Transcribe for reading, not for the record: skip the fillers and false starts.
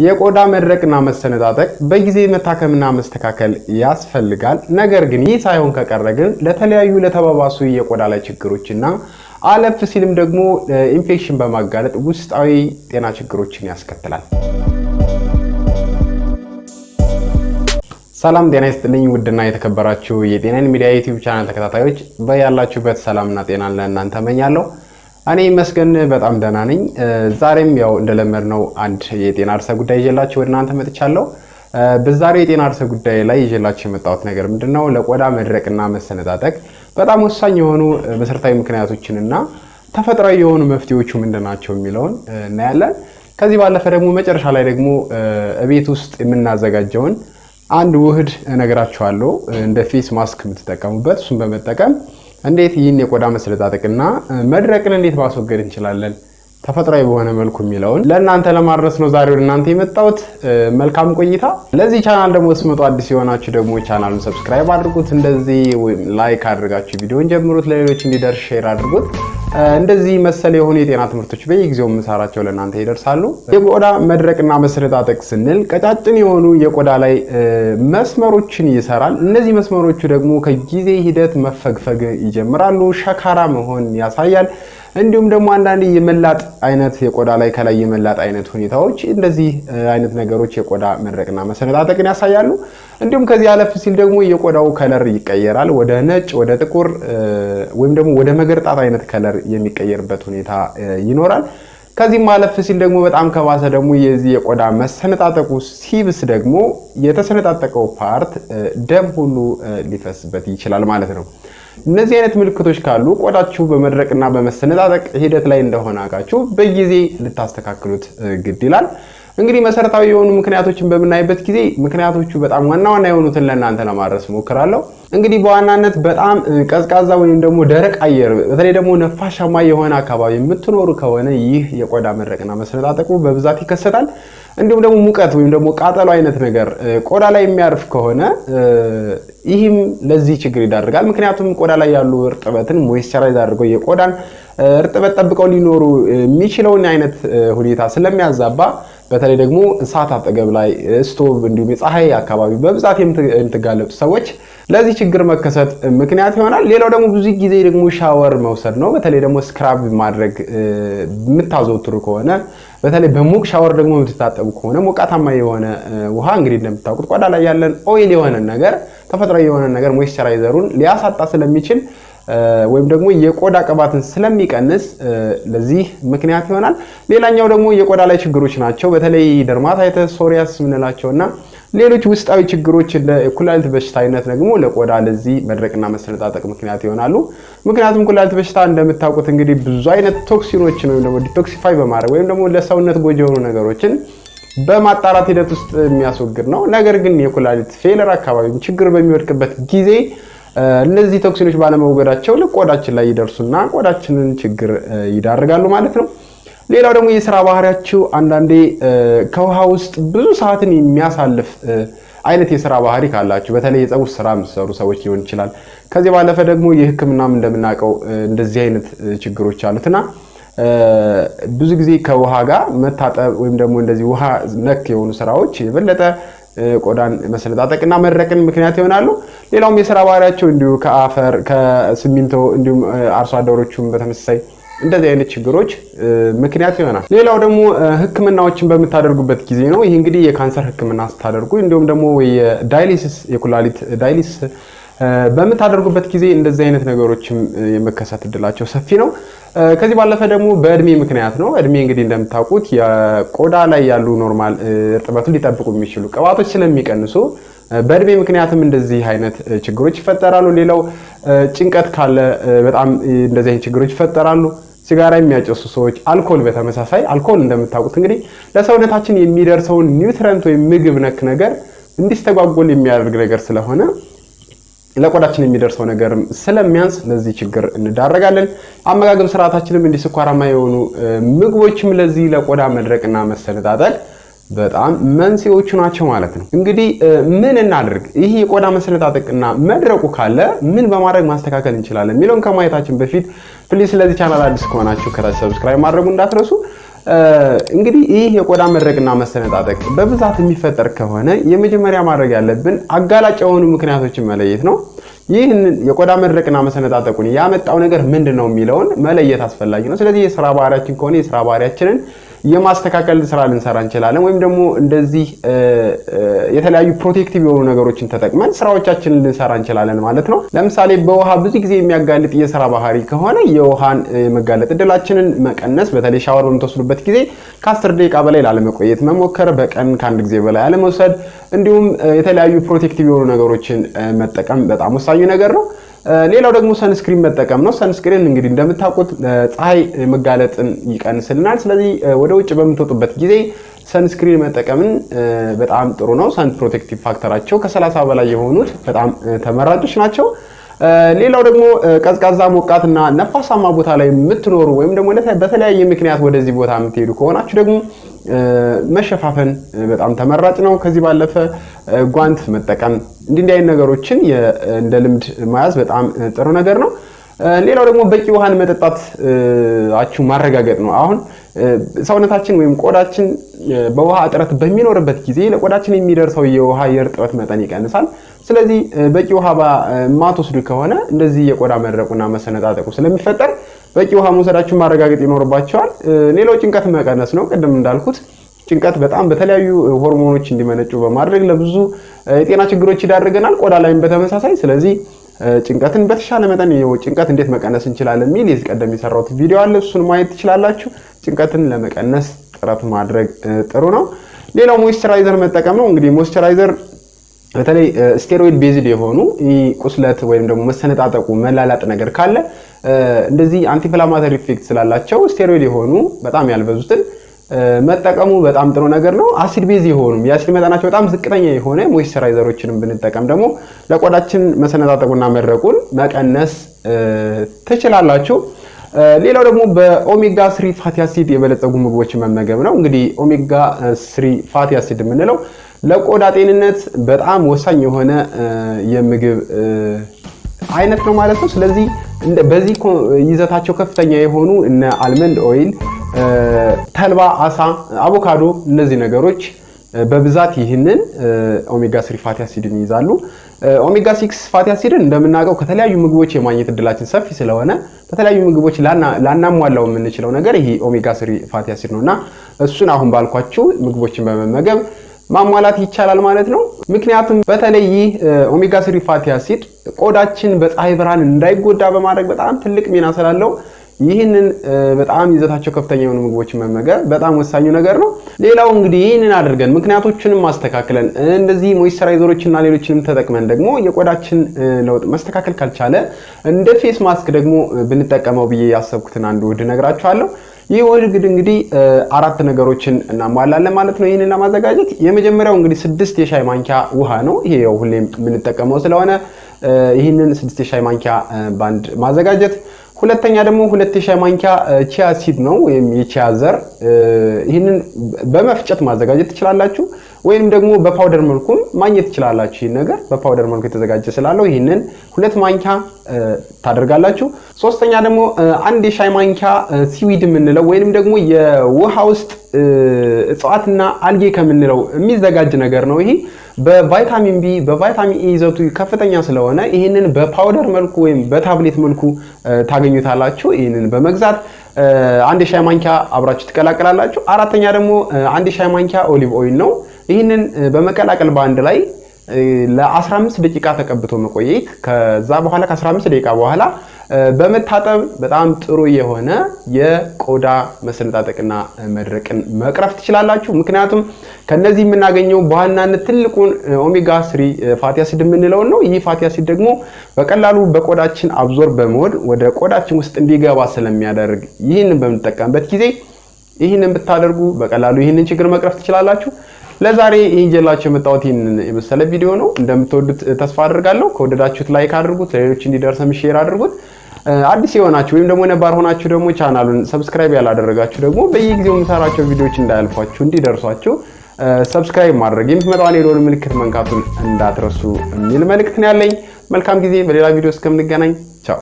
የቆዳ መድረቅና መሰነጣጠቅ በጊዜ መታከምና መስተካከል ያስፈልጋል። ነገር ግን ይህ ሳይሆን ከቀረ ግን ለተለያዩ ለተባባሱ የቆዳ ላይ ችግሮችና አለፍ ሲልም ደግሞ ኢንፌክሽን በማጋለጥ ውስጣዊ ጤና ችግሮችን ያስከትላል። ሰላም ጤና ይስጥልኝ ውድና የተከበራችሁ የጤናን ሚዲያ ዩቲዩብ ቻናል ተከታታዮች በያላችሁበት ሰላምና ጤና ለእናንተ እመኛለሁ። እኔ መስገን በጣም ደህና ነኝ። ዛሬም ያው እንደለመድነው አንድ የጤና ርዕሰ ጉዳይ ይዤላችሁ ወደ እናንተ መጥቻለሁ። በዛሬ የጤና ርዕሰ ጉዳይ ላይ ይዤላችሁ የመጣሁት ነገር ምንድነው ለቆዳ መድረቅና መሰነጣጠቅ በጣም ወሳኝ የሆኑ መሰረታዊ ምክንያቶችንና ተፈጥሯዊ የሆኑ መፍትሄዎቹ ምንድናቸው የሚለውን እናያለን። ከዚህ ባለፈ ደግሞ መጨረሻ ላይ ደግሞ ቤት ውስጥ የምናዘጋጀውን አንድ ውህድ እነግራችኋለሁ እንደ ፌስ ማስክ የምትጠቀሙበት እሱን በመጠቀም እንዴት ይህን የቆዳ መሰነጣጠቅና መድረቅን እንዴት ማስወገድ እንችላለን ተፈጥሯዊ በሆነ መልኩ የሚለውን ለእናንተ ለማድረስ ነው ዛሬ ወደ እናንተ የመጣሁት። መልካም ቆይታ። ለዚህ ቻናል ደግሞ ስመጡ አዲስ የሆናችሁ ደግሞ ቻናሉን ሰብስክራይብ አድርጉት፣ እንደዚህ ላይክ አድርጋችሁ ቪዲዮን ጀምሩት፣ ለሌሎች እንዲደርስ ሼር አድርጉት። እንደዚህ መሰል የሆኑ የጤና ትምህርቶች በየጊዜው የምሰራቸው ለእናንተ ይደርሳሉ። የቆዳ መድረቅና መሰነጣጠቅ ስንል ቀጫጭን የሆኑ የቆዳ ላይ መስመሮችን ይሰራል። እነዚህ መስመሮቹ ደግሞ ከጊዜ ሂደት መፈግፈግ ይጀምራሉ፣ ሸካራ መሆን ያሳያል። እንዲሁም ደግሞ አንዳንድ የመላጥ አይነት የቆዳ ላይ ከላይ የመላጥ አይነት ሁኔታዎች እንደዚህ አይነት ነገሮች የቆዳ መድረቅና መሰነጣጠቅን ያሳያሉ። እንዲሁም ከዚህ አለፍ ሲል ደግሞ የቆዳው ከለር ይቀየራል፣ ወደ ነጭ፣ ወደ ጥቁር ወይም ደግሞ ወደ መገርጣት አይነት ከለር የሚቀየርበት ሁኔታ ይኖራል። ከዚህም አለፍ ሲል ደግሞ በጣም ከባሰ ደግሞ የዚህ የቆዳ መሰነጣጠቁ ሲብስ ደግሞ የተሰነጣጠቀው ፓርት ደም ሁሉ ሊፈስበት ይችላል ማለት ነው። እነዚህ አይነት ምልክቶች ካሉ ቆዳችሁ በመድረቅና በመሰነጣጠቅ ሂደት ላይ እንደሆነ አውቃችሁ በጊዜ ልታስተካክሉት ግድ ይላል። እንግዲህ መሰረታዊ የሆኑ ምክንያቶችን በምናይበት ጊዜ ምክንያቶቹ በጣም ዋና የሆኑትን ለእናንተ ለማድረስ ሞክራለሁ። እንግዲህ በዋናነት በጣም ቀዝቃዛ ወይም ደግሞ ደረቅ አየር በተለይ ደግሞ ነፋሻማ የሆነ አካባቢ የምትኖሩ ከሆነ ይህ የቆዳ መድረቅና መሰነጣጠቁ በብዛት ይከሰታል። እንዲሁም ደግሞ ሙቀት ወይም ደግሞ ቃጠሎ አይነት ነገር ቆዳ ላይ የሚያርፍ ከሆነ ይህም ለዚህ ችግር ይዳርጋል። ምክንያቱም ቆዳ ላይ ያሉ እርጥበትን ሞይስቸራይዝ አድርገው የቆዳን እርጥበት ጠብቀው ሊኖሩ የሚችለውን አይነት ሁኔታ ስለሚያዛባ በተለይ ደግሞ እሳት አጠገብ ላይ ስቶቭ እንዲሁም የፀሐይ አካባቢ በብዛት የምትጋለጡ ሰዎች ለዚህ ችግር መከሰት ምክንያት ይሆናል። ሌላው ደግሞ ብዙ ጊዜ ደግሞ ሻወር መውሰድ ነው። በተለይ ደግሞ ስክራብ ማድረግ የምታዘወትሩ ከሆነ በተለይ በሙቅ ሻወር ደግሞ የምትታጠቡ ከሆነ ሞቃታማ የሆነ ውሃ እንግዲህ እንደምታውቁት ቆዳ ላይ ያለን ኦይል የሆነ ነገር ተፈጥሯዊ የሆነ ነገር ሞይስቸራይዘሩን ሊያሳጣ ስለሚችል ወይም ደግሞ የቆዳ ቅባትን ስለሚቀንስ ለዚህ ምክንያት ይሆናል። ሌላኛው ደግሞ የቆዳ ላይ ችግሮች ናቸው። በተለይ ደርማታይተስ፣ ሶሪያሲስ የምንላቸውና ሌሎች ውስጣዊ ችግሮች እንደ ኩላሊት በሽታ አይነት ደግሞ ለቆዳ ለዚህ መድረቅና መሰነጣጠቅ ምክንያት ይሆናሉ። ምክንያቱም ኩላሊት በሽታ እንደምታውቁት እንግዲህ ብዙ አይነት ቶክሲኖችን ወይም ደግሞ ዲቶክሲፋይ በማድረግ ወይም ደግሞ ለሰውነት ጎጂ የሆኑ ነገሮችን በማጣራት ሂደት ውስጥ የሚያስወግድ ነው። ነገር ግን የኩላሊት ፌለር አካባቢ ችግር በሚወድቅበት ጊዜ እነዚህ ቶክሲኖች ባለመወገዳቸው ቆዳችን ላይ ይደርሱና ቆዳችንን ችግር ይዳርጋሉ ማለት ነው። ሌላው ደግሞ የሥራ ባህሪያችሁ አንዳንዴ ከውሃ ውስጥ ብዙ ሰዓትን የሚያሳልፍ አይነት የሥራ ባህሪ ካላችሁ በተለይ የፀጉር ስራ የምትሰሩ ሰዎች ሊሆን ይችላል። ከዚህ ባለፈ ደግሞ የሕክምናም እንደምናውቀው እንደዚህ አይነት ችግሮች አሉትና ብዙ ጊዜ ከውሃ ጋር መታጠብ ወይም ደግሞ እንደዚህ ውሃ ነክ የሆኑ ስራዎች የበለጠ ቆዳን መሰነጣጠቅና መድረቅን ምክንያት ይሆናሉ። ሌላውም የሥራ ባህሪያቸው እንዲሁ ከአፈር ከሲሚንቶ እንዲሁም አርሶ አደሮቹም በተመሳሳይ እንደዚህ አይነት ችግሮች ምክንያት ይሆናል። ሌላው ደግሞ ህክምናዎችን በምታደርጉበት ጊዜ ነው። ይህ እንግዲህ የካንሰር ህክምና ስታደርጉ እንዲሁም ደግሞ የዳያሊሲስ የኩላሊት ዳያሊሲስ በምታደርጉበት ጊዜ እንደዚህ አይነት ነገሮችም የመከሰት እድላቸው ሰፊ ነው። ከዚህ ባለፈ ደግሞ በእድሜ ምክንያት ነው። እድሜ እንግዲህ እንደምታውቁት የቆዳ ላይ ያሉ ኖርማል እርጥበቱን ሊጠብቁ የሚችሉ ቅባቶች ስለሚቀንሱ በእድሜ ምክንያትም እንደዚህ አይነት ችግሮች ይፈጠራሉ። ሌላው ጭንቀት ካለ በጣም እንደዚህ አይነት ችግሮች ይፈጠራሉ። ሲጋራ የሚያጨሱ ሰዎች፣ አልኮል በተመሳሳይ አልኮል እንደምታውቁት እንግዲህ ለሰውነታችን የሚደርሰውን ኒውትሪየንት ወይም ምግብ ነክ ነገር እንዲስተጓጎል የሚያደርግ ነገር ስለሆነ ለቆዳችን የሚደርሰው ነገር ስለሚያንስ ለዚህ ችግር እንዳረጋለን። አመጋገብ ስርዓታችንም እንዲህ ስኳራማ የሆኑ ምግቦችም ለዚህ ለቆዳ መድረቅና መሰነጣጠቅ በጣም መንስኤዎቹ ናቸው ማለት ነው። እንግዲህ ምን እናድርግ? ይህ የቆዳ መሰነጣጠቅና መድረቁ ካለ ምን በማድረግ ማስተካከል እንችላለን የሚለውን ከማየታችን በፊት ፕሊዝ ለዚህ ቻናል አዲስ ከሆናችሁ ከታች ሰብስክራይብ ማድረጉ እንዳትረሱ። እንግዲህ ይህ የቆዳ መድረቅና መሰነጣጠቅ በብዛት የሚፈጠር ከሆነ የመጀመሪያ ማድረግ ያለብን አጋላጭ የሆኑ ምክንያቶችን መለየት ነው። ይህን የቆዳ መድረቅና መሰነጣጠቁን ያመጣው ነገር ምንድነው የሚለውን መለየት አስፈላጊ ነው። ስለዚህ የስራ ባህሪያችን ከሆነ የስራ ባህሪያችንን የማስተካከል ስራ ልንሰራ እንችላለን፣ ወይም ደግሞ እንደዚህ የተለያዩ ፕሮቴክቲቭ የሆኑ ነገሮችን ተጠቅመን ስራዎቻችንን ልንሰራ እንችላለን ማለት ነው። ለምሳሌ በውሃ ብዙ ጊዜ የሚያጋልጥ የስራ ባህሪ ከሆነ የውሃን የመጋለጥ እድላችንን መቀነስ፣ በተለይ ሻወር በምትወስዱበት ጊዜ ከ10 ደቂቃ በላይ ላለመቆየት መሞከር፣ በቀን ከአንድ ጊዜ በላይ አለመውሰድ፣ እንዲሁም የተለያዩ ፕሮቴክቲቭ የሆኑ ነገሮችን መጠቀም በጣም ወሳኝ ነገር ነው። ሌላው ደግሞ ሰንስክሪን መጠቀም ነው። ሰንስክሪን እንግዲህ እንደምታውቁት ፀሐይ መጋለጥን ይቀንስልናል። ስለዚህ ወደ ውጭ በምትወጡበት ጊዜ ሰንስክሪን መጠቀምን በጣም ጥሩ ነው። ሰን ፕሮቴክቲቭ ፋክተራቸው ከ30 በላይ የሆኑት በጣም ተመራጮች ናቸው። ሌላው ደግሞ ቀዝቃዛ ሞቃትና ነፋሳማ ቦታ ላይ የምትኖሩ ወይም ደግሞ በተለያየ ምክንያት ወደዚህ ቦታ የምትሄዱ ከሆናችሁ ደግሞ መሸፋፈን በጣም ተመራጭ ነው። ከዚህ ባለፈ ጓንት መጠቀም እንዲህ አይነት ነገሮችን እንደ ልምድ መያዝ በጣም ጥሩ ነገር ነው። ሌላው ደግሞ በቂ ውሃን መጠጣታችሁ ማረጋገጥ ነው። አሁን ሰውነታችን ወይም ቆዳችን በውሃ እጥረት በሚኖርበት ጊዜ ለቆዳችን የሚደርሰው የውሃ የእርጥበት መጠን ይቀንሳል። ስለዚህ በቂ ውሃ ማትወስዱ ከሆነ እንደዚህ የቆዳ መድረቁና መሰነጣጠቁ ስለሚፈጠር በቂ ውሃ መውሰዳችሁን ማረጋገጥ ይኖርባቸዋል። ሌላው ጭንቀት መቀነስ ነው። ቅድም እንዳልኩት ጭንቀት በጣም በተለያዩ ሆርሞኖች እንዲመነጩ በማድረግ ለብዙ የጤና ችግሮች ይዳርገናል፣ ቆዳ ላይም በተመሳሳይ። ስለዚህ ጭንቀትን በተሻለ መጠን ጭንቀት እንዴት መቀነስ እንችላለን የሚል የዚህ ቀደም የሰራሁት ቪዲዮ አለ፣ እሱን ማየት ትችላላችሁ። ጭንቀትን ለመቀነስ ጥረት ማድረግ ጥሩ ነው። ሌላው ሞይስቸራይዘር መጠቀም ነው። እንግዲህ ሞይስቸራይዘር በተለይ ስቴሮይድ ቤዝድ የሆኑ ቁስለት ወይም ደግሞ መሰነጣጠቁ መላላጥ ነገር ካለ እንደዚህ አንቲኢንፍላማተሪ ኢፌክት ስላላቸው ስቴሮይድ የሆኑ በጣም ያልበዙትን መጠቀሙ በጣም ጥሩ ነገር ነው። አሲድ ቤዝ የሆኑ የአሲድ መጠናቸው በጣም ዝቅተኛ የሆነ ሞይስቸራይዘሮችንም ብንጠቀም ደግሞ ለቆዳችን መሰነጣጠቁና መድረቁን መቀነስ ትችላላችሁ። ሌላው ደግሞ በኦሜጋ 3 ፋቲ አሲድ የበለጸጉ ምግቦችን መመገብ ነው። እንግዲህ ኦሜጋ 3 ፋቲ አሲድ የምንለው ለቆዳ ጤንነት በጣም ወሳኝ የሆነ የምግብ አይነት ነው ማለት ነው። ስለዚህ በዚህ ይዘታቸው ከፍተኛ የሆኑ እነ አልመንድ ኦይል፣ ተልባ፣ አሳ፣ አቮካዶ እነዚህ ነገሮች በብዛት ይህንን ኦሜጋ 3 ፋቲ አሲድን ይይዛሉ። ኦሜጋ 6 ፋቲ አሲድን እንደምናውቀው ከተለያዩ ምግቦች የማግኘት እድላችን ሰፊ ስለሆነ በተለያዩ ምግቦች ላናሟላው የምንችለው ነገር ይሄ ኦሜጋ 3 ፋቲ አሲድ ነውና እሱን አሁን ባልኳችሁ ምግቦችን በመመገብ ማሟላት ይቻላል ማለት ነው። ምክንያቱም በተለይ ይህ ኦሜጋ 3 ፋቲ አሲድ ቆዳችን በፀሐይ ብርሃን እንዳይጎዳ በማድረግ በጣም ትልቅ ሚና ስላለው ይህንን በጣም ይዘታቸው ከፍተኛ የሆኑ ምግቦችን መመገብ በጣም ወሳኙ ነገር ነው። ሌላው እንግዲህ ይህንን አድርገን ምክንያቶችንም ማስተካከለን እንደዚህ ሞይስቸራይዘሮችና ሌሎችንም ተጠቅመን ደግሞ የቆዳችን ለውጥ ማስተካከል ካልቻለ እንደ ፌስ ማስክ ደግሞ ብንጠቀመው ብዬ ያሰብኩትን አንድ ውህድ ነግራችኋለሁ። ይህ ውህድ እንግዲህ 4 ነገሮችን እናሟላለን ማለት ነው። ይህንን ለማዘጋጀት የመጀመሪያው እንግዲህ 6 የሻይ ማንኪያ ውሃ ነው። ይሄ ያው ሁሌም የምንጠቀመው ስለሆነ ይህንን 6 የሻይ ማንኪያ ባንድ ማዘጋጀት። ሁለተኛ ደግሞ 2 የሻይ ማንኪያ ቺያ ሲድ ነው ወይም የቺያ ዘር። ይህንን በመፍጨት ማዘጋጀት ትችላላችሁ፣ ወይም ደግሞ በፓውደር መልኩም ማግኘት ትችላላችሁ። ይሄን ነገር በፓውደር መልኩ የተዘጋጀ ስላለው ይህንን 2 ማንኪያ ታደርጋላችሁ። ሶስተኛ ደግሞ 1 የሻይ ማንኪያ ሲዊድ የምንለው ወይንም ደግሞ የውሃ ውስጥ እጽዋትና አልጌ ከምንለው የሚዘጋጅ ነገር ነው። ይሄ በቫይታሚን ቢ በቫይታሚን ኢ ይዘቱ ከፍተኛ ስለሆነ ይህንን በፓውደር መልኩ ወይም በታብሌት መልኩ ታገኙታላችሁ። ይህንን በመግዛት 1 የሻይ ማንኪያ አብራችሁ ትቀላቀላላችሁ። አራተኛ ደግሞ 1 የሻይ ማንኪያ ኦሊቭ ኦይል ነው። ይህንን በመቀላቀል በአንድ ላይ ለ15 ደቂቃ ተቀብቶ መቆየት። ከዛ በኋላ ከ15 ደቂቃ በኋላ በመታጠብ በጣም ጥሩ የሆነ የቆዳ መሰነጣጠቅና መድረቅን መቅረፍ ትችላላችሁ። ምክንያቱም ከነዚህ የምናገኘው በዋናነት ትልቁን ኦሜጋ 3 ፋቲ አሲድ የምንለው ነው። ይህ ፋቲ አሲድ ደግሞ በቀላሉ በቆዳችን አብዞርብ በመሆን ወደ ቆዳችን ውስጥ እንዲገባ ስለሚያደርግ ይህንን በምንጠቀምበት ጊዜ ይህንን ብታደርጉ በቀላሉ ይህንን ችግር መቅረፍ ትችላላችሁ። ለዛሬ ይዤላችሁ የመጣሁት ይህንን የመሰለ ቪዲዮ ነው። እንደምትወዱት ተስፋ አደርጋለሁ። ከወደዳችሁት ላይክ አድርጉት፣ ለሌሎች እንዲደርሰም ሼር አድርጉት። አዲስ የሆናችሁ ወይም ደግሞ ነባር ሆናችሁ ደግሞ ቻናሉን ሰብስክራይብ ያላደረጋችሁ ደግሞ በየጊዜው የምሰራቸው ቪዲዮዎች እንዳያልፏችሁ እንዲደርሷችሁ ሰብስክራይብ ማድረግ የምትመጣውን የደወል ምልክት መንካቱን እንዳትረሱ የሚል መልእክት ነው ያለኝ። መልካም ጊዜ። በሌላ ቪዲዮ እስከምንገናኝ ቻው።